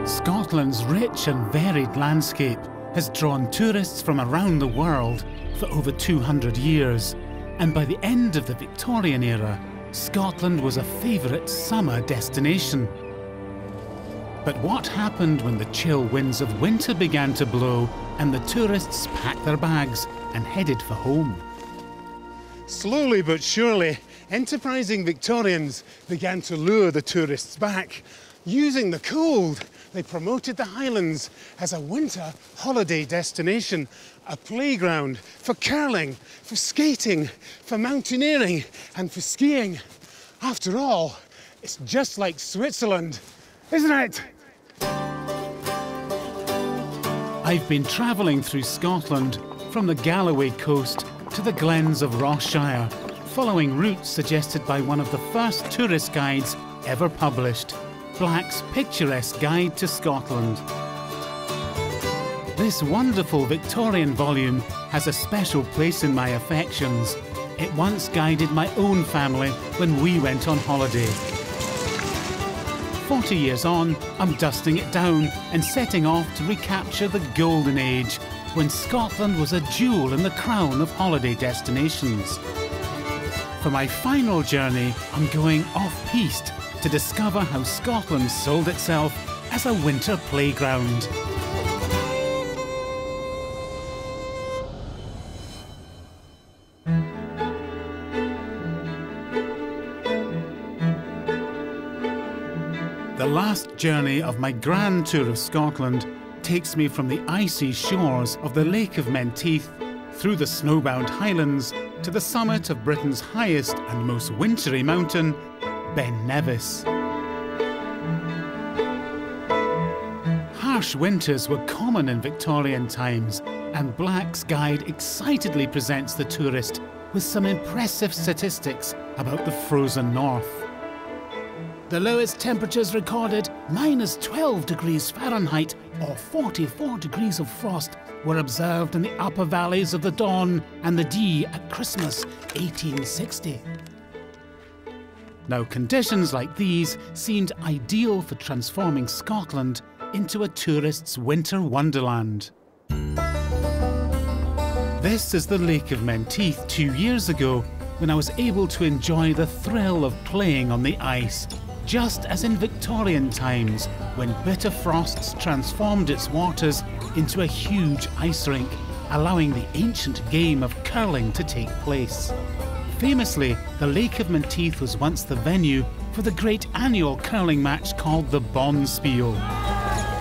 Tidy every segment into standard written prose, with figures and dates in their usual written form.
Scotland's rich and varied landscape has drawn tourists from around the world for over 200 years, and by the end of the Victorian era, Scotland was a favourite summer destination. But what happened when the chill winds of winter began to blow and the tourists packed their bags and headed for home? Slowly but surely, enterprising Victorians began to lure the tourists back. Using the cold, they promoted the Highlands as a winter holiday destination, a playground for curling, for skating, for mountaineering and for skiing. After all, it's just like Switzerland, isn't it? I've been travelling through Scotland from the Galloway coast to the glens of Ross-shire, following routes suggested by one of the first tourist guides ever published, Black's Picturesque Guide to Scotland. This wonderful Victorian volume has a special place in my affections. It once guided my own family when we went on holiday. 40 years on, I'm dusting it down and setting off to recapture the golden age when Scotland was a jewel in the crown of holiday destinations. For my final journey, I'm going off-piste to discover how Scotland sold itself as a winter playground. The last journey of my grand tour of Scotland takes me from the icy shores of the Lake of Mentieth through the snowbound Highlands to the summit of Britain's highest and most wintry mountain, Ben Nevis. Harsh winters were common in Victorian times, and Black's guide excitedly presents the tourist with some impressive statistics about the frozen north. The lowest temperatures recorded, -12 degrees Fahrenheit or 44 degrees of frost, were observed in the upper valleys of the Don and the Dee at Christmas 1860. Now, conditions like these seemed ideal for transforming Scotland into a tourist's winter wonderland. This is the Lake of Mentieth 2 years ago, when I was able to enjoy the thrill of playing on the ice, just as in Victorian times, when bitter frosts transformed its waters into a huge ice rink, allowing the ancient game of curling to take place. Famously, the Lake of Mentieth was once the venue for the great annual curling match called the Bonspiel.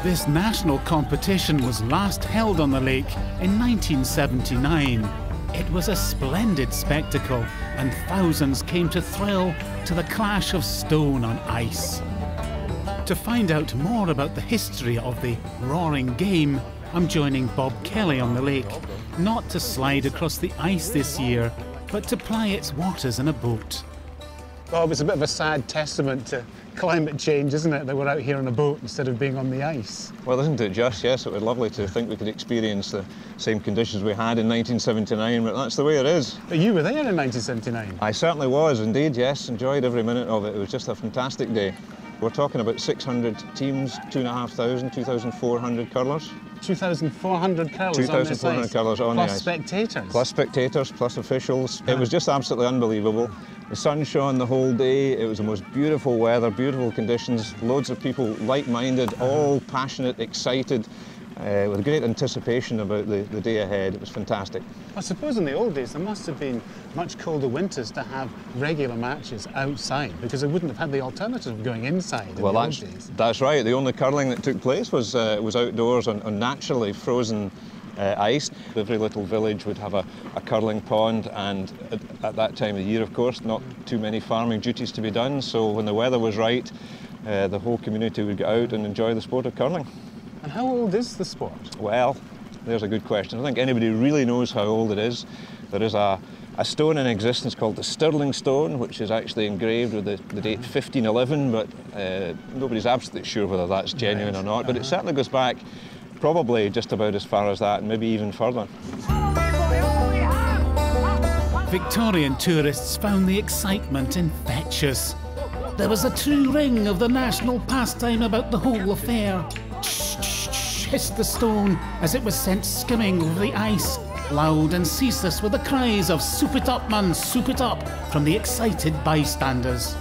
This national competition was last held on the lake in 1979. It was a splendid spectacle, and thousands came to thrill to the clash of stone on ice. To find out more about the history of the roaring game, I'm joining Bob Kelly on the lake, not to slide across the ice this year, but to ply its waters in a boat. Bob, it's a bit of a sad testament to climate change, isn't it, that we're out here on a boat instead of being on the ice? Well, isn't it just? Yes, it would be lovely to think we could experience the same conditions we had in 1979, but that's the way it is. But you were there in 1979? I certainly was, indeed, yes. Enjoyed every minute of it. It was just a fantastic day. We're talking about 600 teams, 2,500, 2,400 curlers. 2,400 curlers 2,400 curlers on the ice. Plus spectators? Plus spectators, plus officials. It was just absolutely unbelievable. The sun shone the whole day. It was the most beautiful weather, beautiful conditions, loads of people like-minded, all passionate, excited, with great anticipation about the day ahead. It was fantastic. I suppose in the old days there must have been much colder winters to have regular matches outside, because they wouldn't have had the alternative of going inside in the old days. That's right. The only curling that took place was outdoors on naturally frozen ice. Every little village would have a curling pond, and at that time of the year, of course, not too many farming duties to be done, so when the weather was right, the whole community would get out and enjoy the sport of curling. And how old is the sport? Well, there's a good question. I don't think anybody really knows how old it is. There is a stone in existence called the Stirling Stone, which is actually engraved with the date 1511, but nobody's absolutely sure whether that's genuine or not. But it certainly goes back probably just about as far as that, and maybe even further. Victorian tourists found the excitement infectious. There was a true ring of the national pastime about the whole affair. hissed the stone as it was sent skimming over the ice, loud and ceaseless were the cries of "Soup it up, man, soup it up" from the excited bystanders.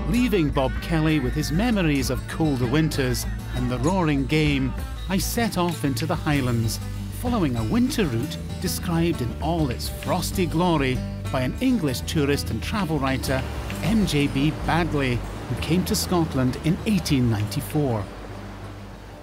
Leaving Bob Kelly with his memories of colder winters and the roaring game, I set off into the Highlands, following a winter route described in all its frosty glory by an English tourist and travel writer, M.J.B. Baddeley, who came to Scotland in 1894.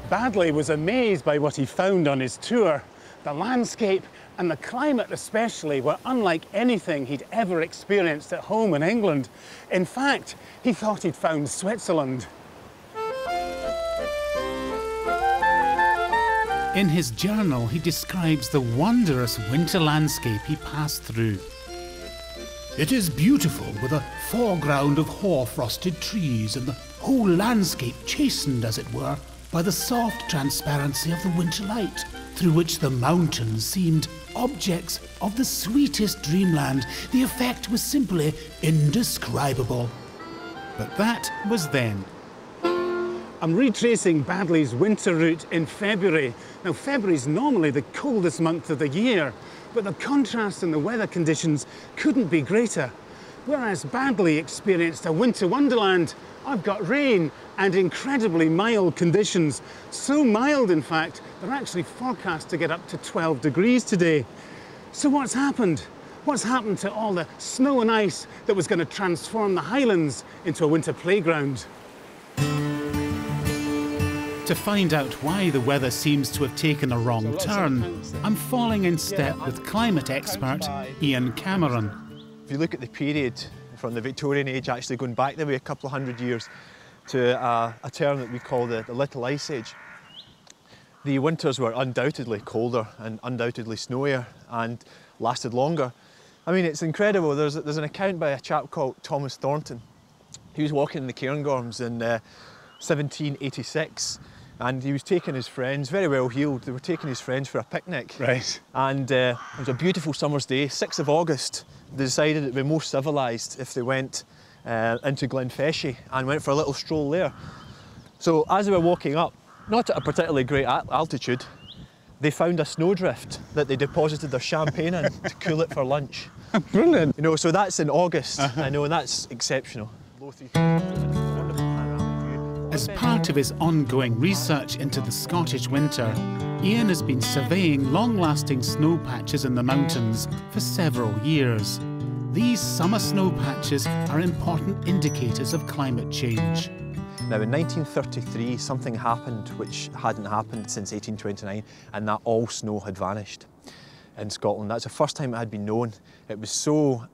Baddeley was amazed by what he found on his tour. The landscape and the climate especially were unlike anything he'd ever experienced at home in England. In fact, he thought he'd found Switzerland. In his journal, he describes the wondrous winter landscape he passed through. "It is beautiful, with a foreground of hoar-frosted trees and the whole landscape chastened, as it were, by the soft transparency of the winter light, through which the mountains seemed objects of the sweetest dreamland. The effect was simply indescribable." But that was then. I'm retracing Baddeley's winter route in February. Now, February's normally the coldest month of the year, but the contrast in the weather conditions couldn't be greater. Whereas Baddeley experienced a winter wonderland, I've got rain and incredibly mild conditions. So mild, in fact, they're actually forecast to get up to 12 degrees today. So what's happened? What's happened to all the snow and ice that was going to transform the Highlands into a winter playground? To find out why the weather seems to have taken a wrong turn, I'm falling in step with climate expert Ian Cameron. If you look at the period from the Victorian age, actually going back the way a couple of hundred years, to a term that we call the Little Ice Age, the winters were undoubtedly colder and undoubtedly snowier and lasted longer. I mean, it's incredible. There's an account by a chap called Thomas Thornton. He was walking in the Cairngorms in 1786. And he was taking his friends, very well heeled, they were taking his friends for a picnic. Right. And it was a beautiful summer's day, 6th of August. They decided it would be more civilised if they went into Glenfeshie and went for a little stroll there. So as they were walking up, not at a particularly great altitude, they found a snowdrift that they deposited their champagne in to cool it for lunch. Brilliant. You know, so that's in August, I know, and that's exceptional. As part of his ongoing research into the Scottish winter, Ian has been surveying long-lasting snow patches in the mountains for several years. These summer snow patches are important indicators of climate change. Now in 1933 something happened which hadn't happened since 1829, and that all snow had vanished in Scotland. That's the first time it had been known. It was so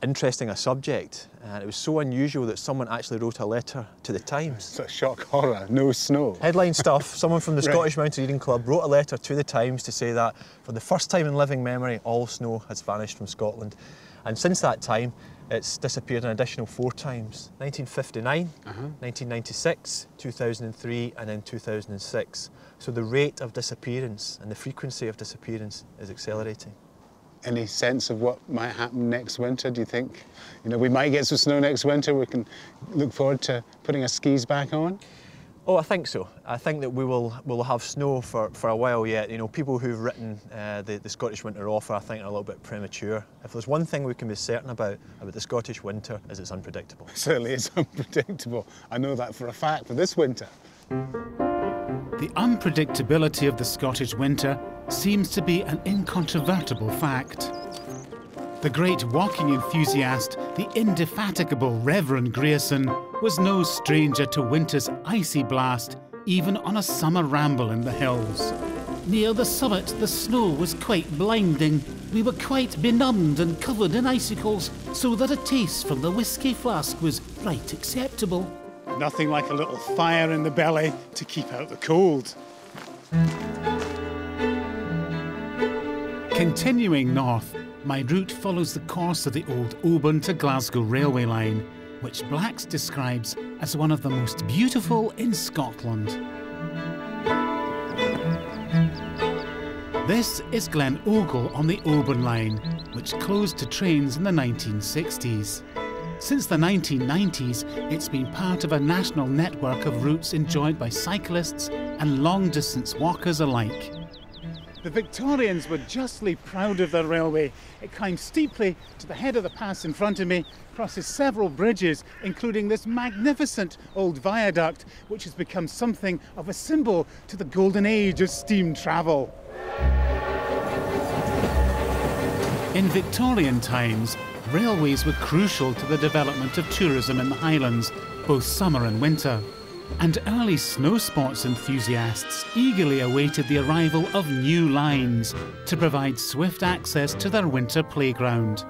interesting a subject, and it was so unusual that someone actually wrote a letter to the Times. It's a shock horror, no snow. Headline stuff, someone from the Scottish Mountaineering Club wrote a letter to the Times to say that for the first time in living memory, all snow has vanished from Scotland. And since that time, it's disappeared an additional 4 times. 1959, 1996, 2003, and then 2006. So the rate of disappearance and the frequency of disappearance is accelerating. Any sense of what might happen next winter, do you think? You know, we might get some snow next winter, we can look forward to putting our skis back on? Oh, I think so. I think that we'll have snow for a while yet. You know, people who've written the Scottish winter off, I think, are a little bit premature. If there's one thing we can be certain about the Scottish winter, is it's unpredictable. It certainly is unpredictable. I know that for a fact for this winter. The unpredictability of the Scottish winter seems to be an incontrovertible fact. The great walking enthusiast, the indefatigable Reverend Grierson, was no stranger to winter's icy blast, even on a summer ramble in the hills. Near the summit, the snow was quite blinding. We were quite benumbed and covered in icicles, so that a taste from the whisky flask was right acceptable. Nothing like a little fire in the belly to keep out the cold. Continuing north, my route follows the course of the old Oban to Glasgow railway line, which Blacks describes as one of the most beautiful in Scotland. This is Glen Ogle on the Oban line, which closed to trains in the 1960s. Since the 1990s, it's been part of a national network of routes enjoyed by cyclists and long-distance walkers alike. The Victorians were justly proud of their railway. It climbs steeply to the head of the pass in front of me, crosses several bridges, including this magnificent old viaduct, which has become something of a symbol to the golden age of steam travel. In Victorian times, railways were crucial to the development of tourism in the Highlands, both summer and winter. And early snow sports enthusiasts eagerly awaited the arrival of new lines to provide swift access to their winter playground.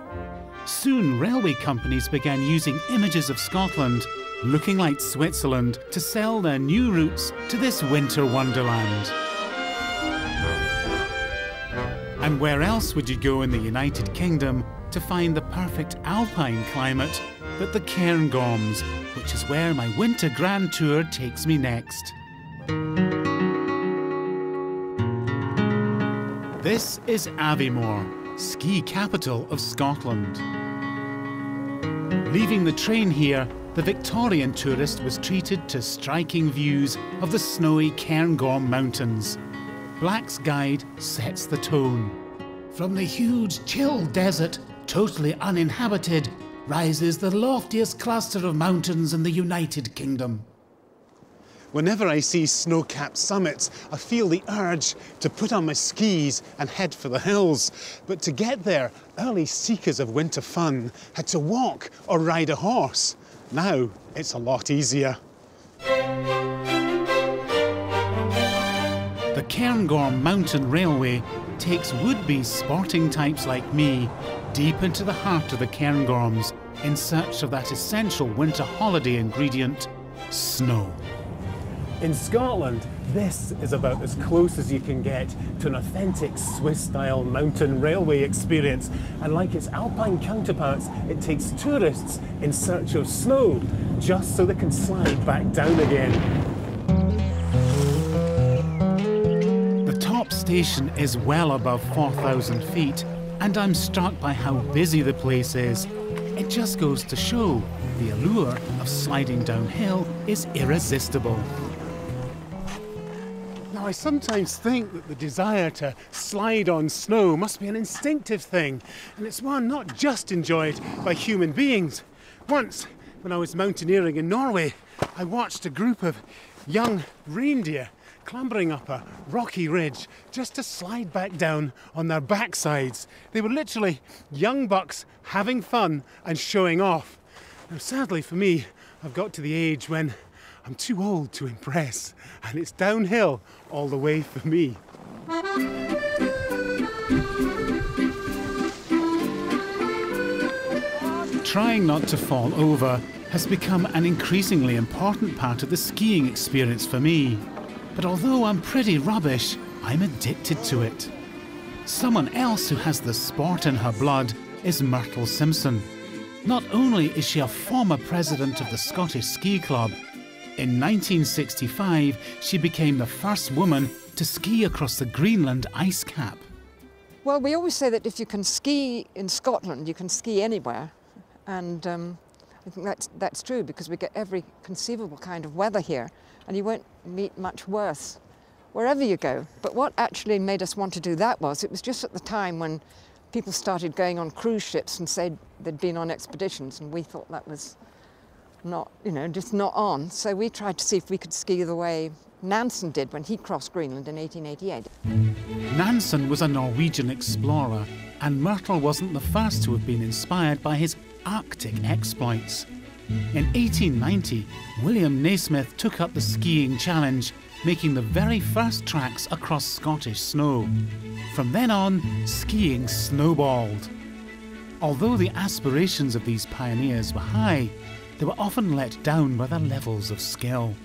Soon, railway companies began using images of Scotland, looking like Switzerland, to sell their new routes to this winter wonderland. And where else would you go in the United Kingdom to find the perfect alpine climate but the Cairngorms, which is where my winter grand tour takes me next. This is Aviemore, ski capital of Scotland. Leaving the train here, the Victorian tourist was treated to striking views of the snowy Cairngorm Mountains. Black's guide sets the tone. From the huge, chill desert, totally uninhabited, rises the loftiest cluster of mountains in the United Kingdom. Whenever I see snow-capped summits, I feel the urge to put on my skis and head for the hills. But to get there, early seekers of winter fun had to walk or ride a horse. Now it's a lot easier. The Cairngorm Mountain Railway takes would-be sporting types like me deep into the heart of the Cairngorms in search of that essential winter holiday ingredient, snow. In Scotland, this is about as close as you can get to an authentic Swiss-style mountain railway experience. And like its alpine counterparts, it takes tourists in search of snow, just so they can slide back down again. The top station is well above 4,000 feet, and I'm struck by how busy the place is. It just goes to show the allure of sliding downhill is irresistible. Now, I sometimes think that the desire to slide on snow must be an instinctive thing, and it's one not just enjoyed by human beings. Once, when I was mountaineering in Norway, I watched a group of young reindeer clambering up a rocky ridge just to slide back down on their backsides. They were literally young bucks having fun and showing off. Now, sadly for me, I've got to the age when I'm too old to impress, and it's downhill all the way for me. Trying not to fall over has become an increasingly important part of the skiing experience for me. But although I'm pretty rubbish, I'm addicted to it. Someone else who has the sport in her blood is Myrtle Simpson. Not only is she a former president of the Scottish Ski Club, in 1965 she became the first woman to ski across the Greenland ice cap. Well, we always say that if you can ski in Scotland, you can ski anywhere. And I think that's true, because we get every conceivable kind of weather here, and you won't meet much worse wherever you go. But what actually made us want to do that was, it was just at the time when people started going on cruise ships and said they'd been on expeditions, and we thought that was not, just not on. So we tried to see if we could ski the way Nansen did when he crossed Greenland in 1888. Nansen was a Norwegian explorer, and Myrtle wasn't the first to have been inspired by his Arctic exploits. In 1890, William Naismith took up the skiing challenge, making the very first tracks across Scottish snow. From then on, skiing snowballed. Although the aspirations of these pioneers were high, they were often let down by their levels of skill.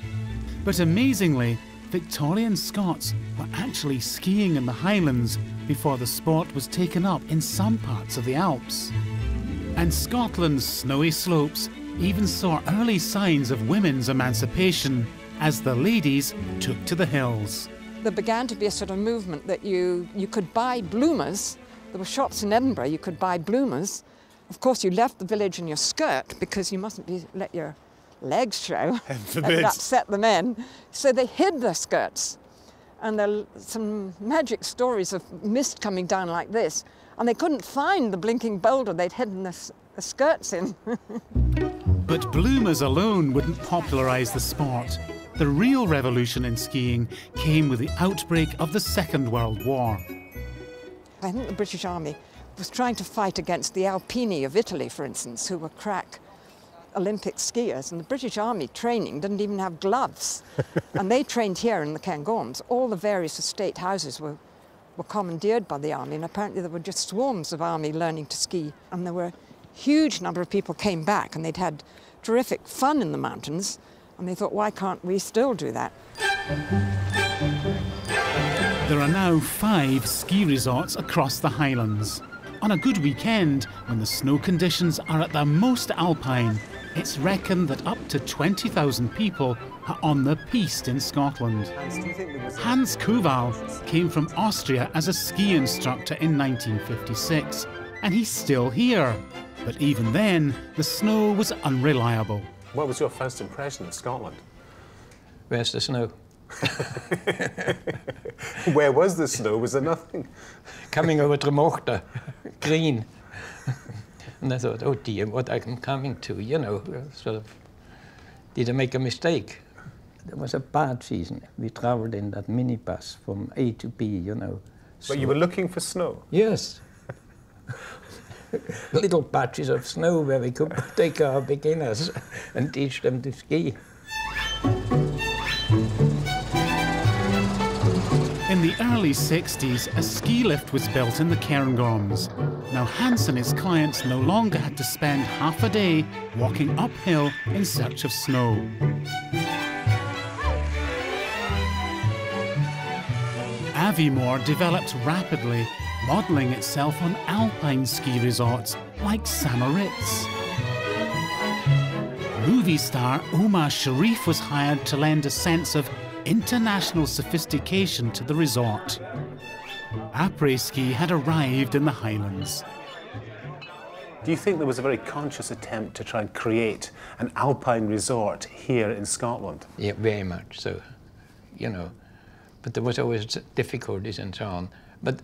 But amazingly, Victorian Scots were actually skiing in the Highlands before the sport was taken up in some parts of the Alps. And Scotland's snowy slopes even saw early signs of women's emancipation as the ladies took to the hills. There began to be a sort of movement that you could buy bloomers. There were shops in Edinburgh, you could buy bloomers, Of course, you left the village in your skirt because you mustn't let your legs show. Heaven forbid. It upset the men. So they hid their skirts. And there are some magic stories of mist coming down like this. And they couldn't find the blinking boulder they'd hidden the skirts in. But bloomers alone wouldn't popularise the sport. The real revolution in skiing came with the outbreak of the Second World War. I think the British Army was trying to fight against the Alpini of Italy, for instance, who were crack Olympic skiers. And the British Army training didn't even have gloves. And they trained here in the Cairngorms. All the various estate houses were commandeered by the army, and apparently there were just swarms of army learning to ski. And there were a huge number of people came back, and they'd had terrific fun in the mountains. And they thought, why can't we still do that? There are now 5 ski resorts across the Highlands. On a good weekend, when the snow conditions are at their most alpine, it's reckoned that up to 20,000 people are on the piste in Scotland. Hans Koval came from Austria as a ski instructor in 1956, and he's still here. But even then, the snow was unreliable. What was your first impression of Scotland? Where's the snow? Where was the snow? Was there nothing? Coming over the Mochter, green. And I thought, oh dear, what I'm coming to, you know, sort of, did I make a mistake? It was a bad season. We travelled in that minibus from A to B, you know. But you were looking for snow? Yes. Little patches of snow where we could take our beginners and teach them to ski. In the early 60s, a ski lift was built in the Cairngorms. Now Hans and his clients no longer had to spend half a day walking uphill in search of snow. Aviemore developed rapidly, modelling itself on alpine ski resorts like Samaritz. Movie star Omar Sharif was hired to lend a sense of international sophistication to the resort. Après-ski had arrived in the Highlands. Do you think there was a very conscious attempt to try and create an alpine resort here in Scotland? Yeah, very much so, you know. But there was always difficulties and so on. But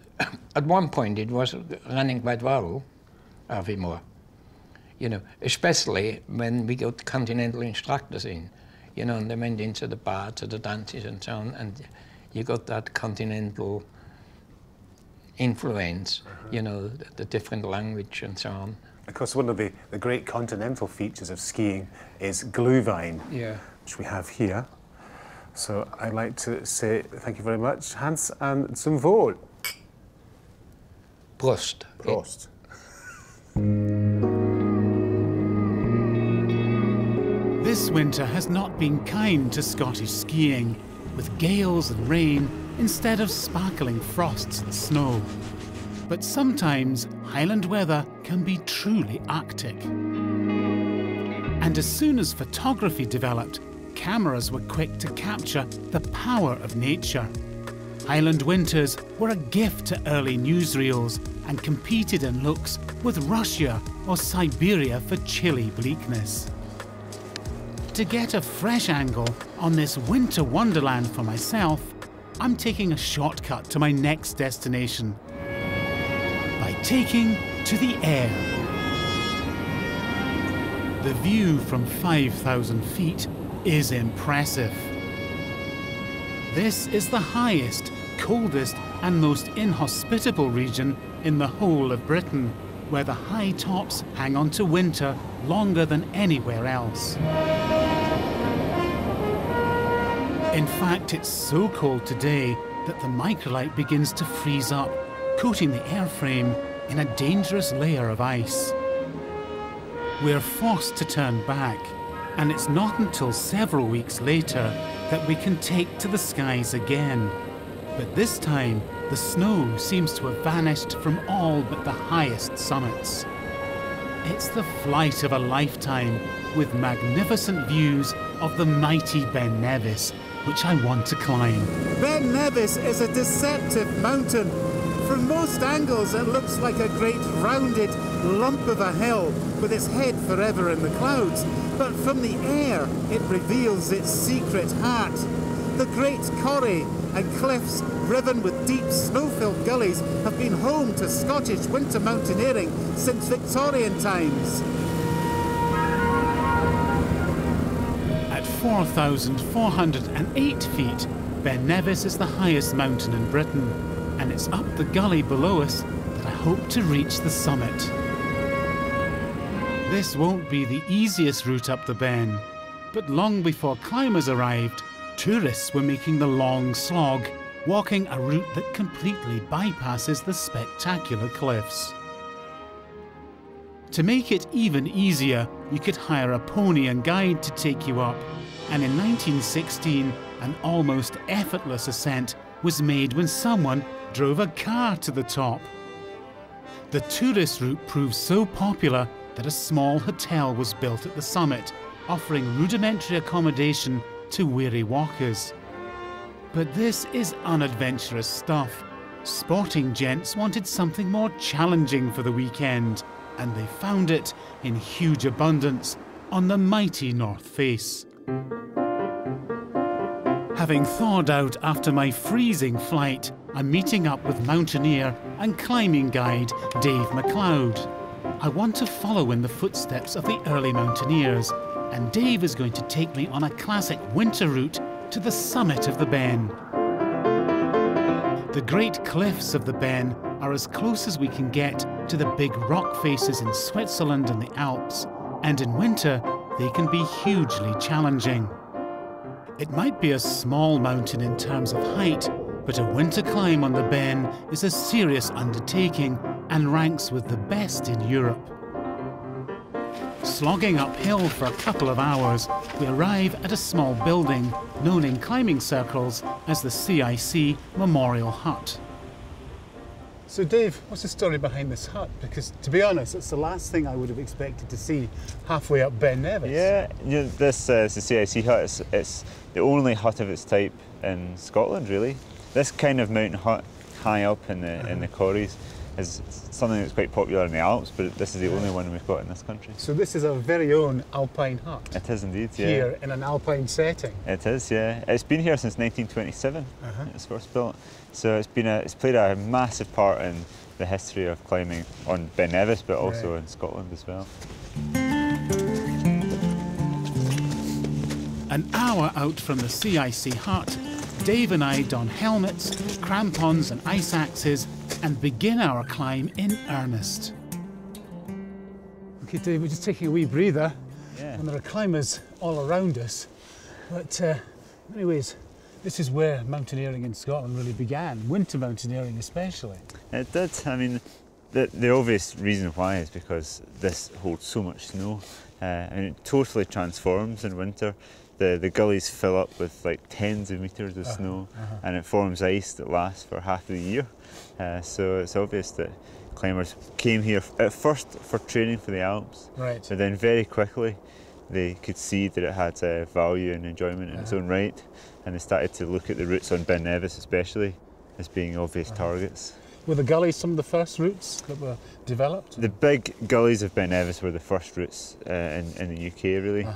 at one point it was running quite well, Aviemore. You know, especially when we got continental instructors in, you know, and they went into the bar, to the dances and so on, and you got that continental influence, you know, the different language and so on. Of course, one of the great continental features of skiing is glühwein, Yeah. which we have here. So I'd like to say thank you very much, Hans, and zum Wohl. Prost. Prost. This winter has not been kind to Scottish skiing, with gales and rain instead of sparkling frosts and snow. But sometimes Highland weather can be truly Arctic. And as soon as photography developed, cameras were quick to capture the power of nature. Highland winters were a gift to early newsreels and competed in looks with Russia or Siberia for chilly bleakness. To get a fresh angle on this winter wonderland for myself, I'm taking a shortcut to my next destination by taking to the air. The view from 5,000 feet is impressive. This is the highest, coldest and most inhospitable region in the whole of Britain, where the high tops hang on to winter longer than anywhere else. In fact, it's so cold today that the microlite begins to freeze up, coating the airframe in a dangerous layer of ice. We're forced to turn back, and it's not until several weeks later that we can take to the skies again. But this time, the snow seems to have vanished from all but the highest summits. It's the flight of a lifetime, with magnificent views of the mighty Ben Nevis, which I want to climb. Ben Nevis is a deceptive mountain. From most angles, it looks like a great rounded lump of a hill with its head forever in the clouds, but from the air it reveals its secret heart. The great corrie and cliffs riven with deep snow-filled gullies have been home to Scottish winter mountaineering since Victorian times. At 4,408 feet, Ben Nevis is the highest mountain in Britain, and it's up the gully below us that I hope to reach the summit. This won't be the easiest route up the Ben, but long before climbers arrived, tourists were making the long slog, walking a route that completely bypasses the spectacular cliffs. To make it even easier, you could hire a pony and guide to take you up, and in 1916, an almost effortless ascent was made when someone drove a car to the top. The tourist route proved so popular that a small hotel was built at the summit, offering rudimentary accommodation to weary walkers. But this is unadventurous stuff. Sporting gents wanted something more challenging for the weekend, and they found it in huge abundance on the mighty North Face. Having thawed out after my freezing flight, I'm meeting up with mountaineer and climbing guide Dave MacLeod. I want to follow in the footsteps of the early mountaineers, and Dave is going to take me on a classic winter route to the summit of the Ben. The great cliffs of the Ben are as close as we can get to the big rock faces in Switzerland and the Alps, and in winter they can be hugely challenging. It might be a small mountain in terms of height, but a winter climb on the Ben is a serious undertaking and ranks with the best in Europe. Slogging uphill for a couple of hours, we arrive at a small building known in climbing circles as the CIC Memorial Hut. So Dave, what's the story behind this hut? Because to be honest, it's the last thing I would have expected to see halfway up Ben Nevis. Yeah, you know, this is the CIC hut. It's the only hut of its type in Scotland, really. This kind of mountain hut high up in the corries is something that's quite popular in the Alps, but this is the only one we've got in this country. So this is our very own alpine hut. It is indeed, yeah. Here in an alpine setting. It is, yeah. It's been here since 1927. It was first built. So it's played a massive part in the history of climbing on Ben Nevis, but also in Scotland as well. An hour out from the CIC hut, Dave and I don helmets, crampons and ice axes and begin our climb in earnest. Okay Dave, we're just taking a wee breather. Yeah. And there are climbers all around us. But anyways, this is where mountaineering in Scotland really began, winter mountaineering especially. It did. I mean, the obvious reason why is because this holds so much snow and it totally transforms in winter. The gullies fill up with like tens of metres of snow and it forms ice that lasts for half the year. So it's obvious that climbers came here at first for training for the Alps, but then very quickly they could see that it had value and enjoyment in its own right, and they started to look at the routes on Ben Nevis especially as being obvious targets. Were the gullies some of the first routes that were developed? The big gullies of Ben Nevis were the first routes in the UK really,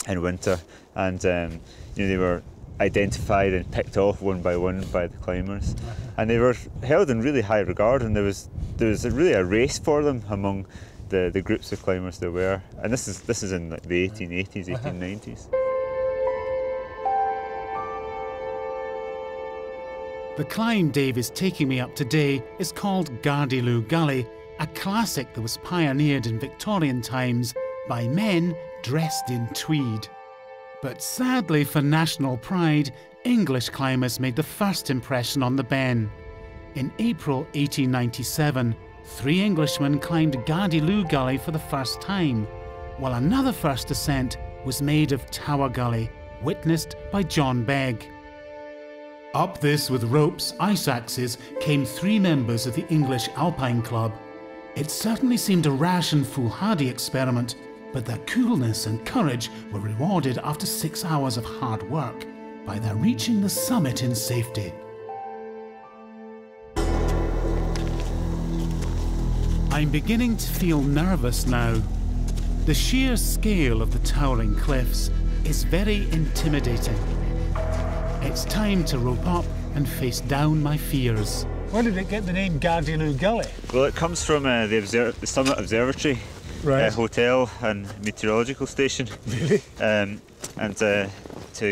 in winter, and you know, they were identified and picked off one by the climbers, and they were held in really high regard, and there was really a race for them among the groups of climbers there were, and this is in like the 1880s, 1890s. The climb Dave is taking me up today is called Gardyloo Gully, a classic that was pioneered in Victorian times by men dressed in tweed. But sadly for national pride, English climbers made the first impression on the Ben. In April 1897, 3 Englishmen climbed Gardyloo Gully for the first time, while another first ascent was made of Tower Gully, witnessed by John Begg. Up this with ropes, ice axes, came 3 members of the English Alpine Club. It certainly seemed a rash and foolhardy experiment, but their coolness and courage were rewarded after 6 hours of hard work by their reaching the summit in safety. I'm beginning to feel nervous now. The sheer scale of the towering cliffs is very intimidating. It's time to rope up and face down my fears. Where did it get the name Gardyloo Gully? Well, it comes from the Summit Observatory Hotel and Meteorological Station. Really? And to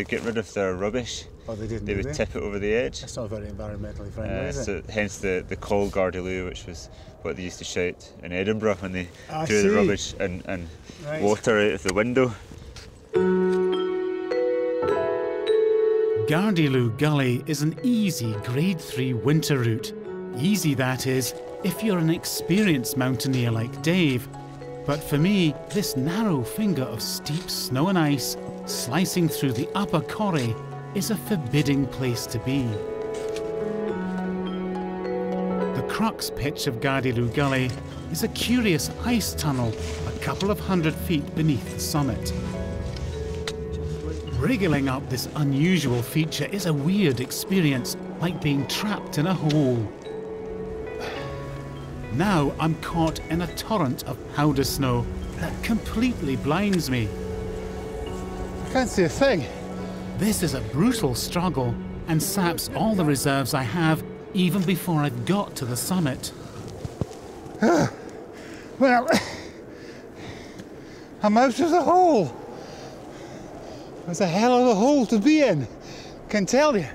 get rid of their rubbish, they would tip it over the edge. That's not very environmentally friendly, is it? So hence the call Gardyloo, which was what they used to shout in Edinburgh when they threw the rubbish and water out of the window. Gardyloo Gully is an easy Grade 3 winter route. Easy, that is, if you're an experienced mountaineer like Dave. But for me, this narrow finger of steep snow and ice slicing through the upper corrie is a forbidding place to be. The crux pitch of Gardyloo Gully is a curious ice tunnel a couple of 100 feet beneath the summit. Wriggling up this unusual feature is a weird experience, like being trapped in a hole. Now I'm caught in a torrent of powder snow that completely blinds me. I can't see a thing. This is a brutal struggle and saps all the reserves I have even before I've got to the summit. Well, I'm out of the hole. There's a hell of a hole to be in, can tell you.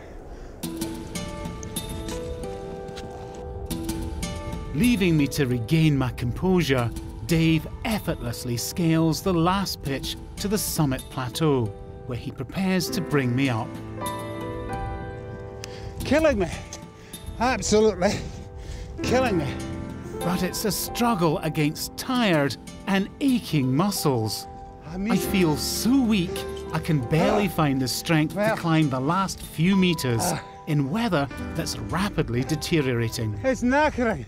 Leaving me to regain my composure, Dave effortlessly scales the last pitch to the summit plateau, where he prepares to bring me up. Killing me. Absolutely killing me. But it's a struggle against tired and aching muscles. I feel so weak, I can barely find the strength to climb the last few meters in weather that's rapidly deteriorating. It's knackering.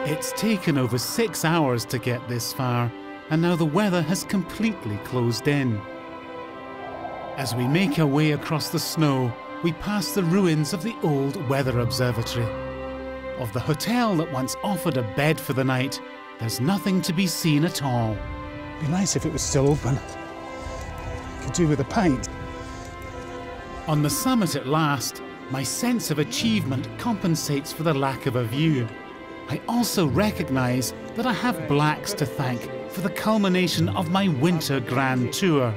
It's taken over 6 hours to get this far, and now the weather has completely closed in. As we make our way across the snow, we pass the ruins of the old weather observatory. Of the hotel that once offered a bed for the night, there's nothing to be seen at all. It'd be nice if it was still open. Could do with a pint. On the summit at last, my sense of achievement compensates for the lack of a view. I also recognise that I have Blacks to thank for the culmination of my winter grand tour.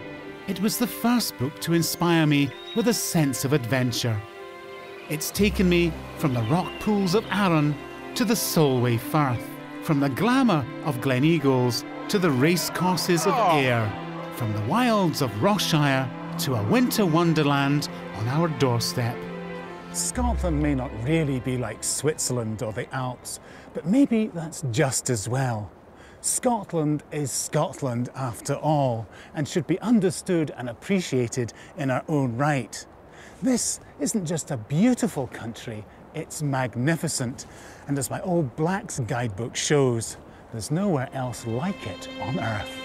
It was the first book to inspire me with a sense of adventure. It's taken me from the rock pools of Arran to the Solway Firth, from the glamour of Glen Eagles to the racecourses of Ayr, from the wilds of Rossshire to a winter wonderland on our doorstep. Scotland may not really be like Switzerland or the Alps, but maybe that's just as well. Scotland is Scotland after all, and should be understood and appreciated in our own right. This isn't just a beautiful country, it's magnificent. And as my old Blacks guidebook shows, there's nowhere else like it on earth.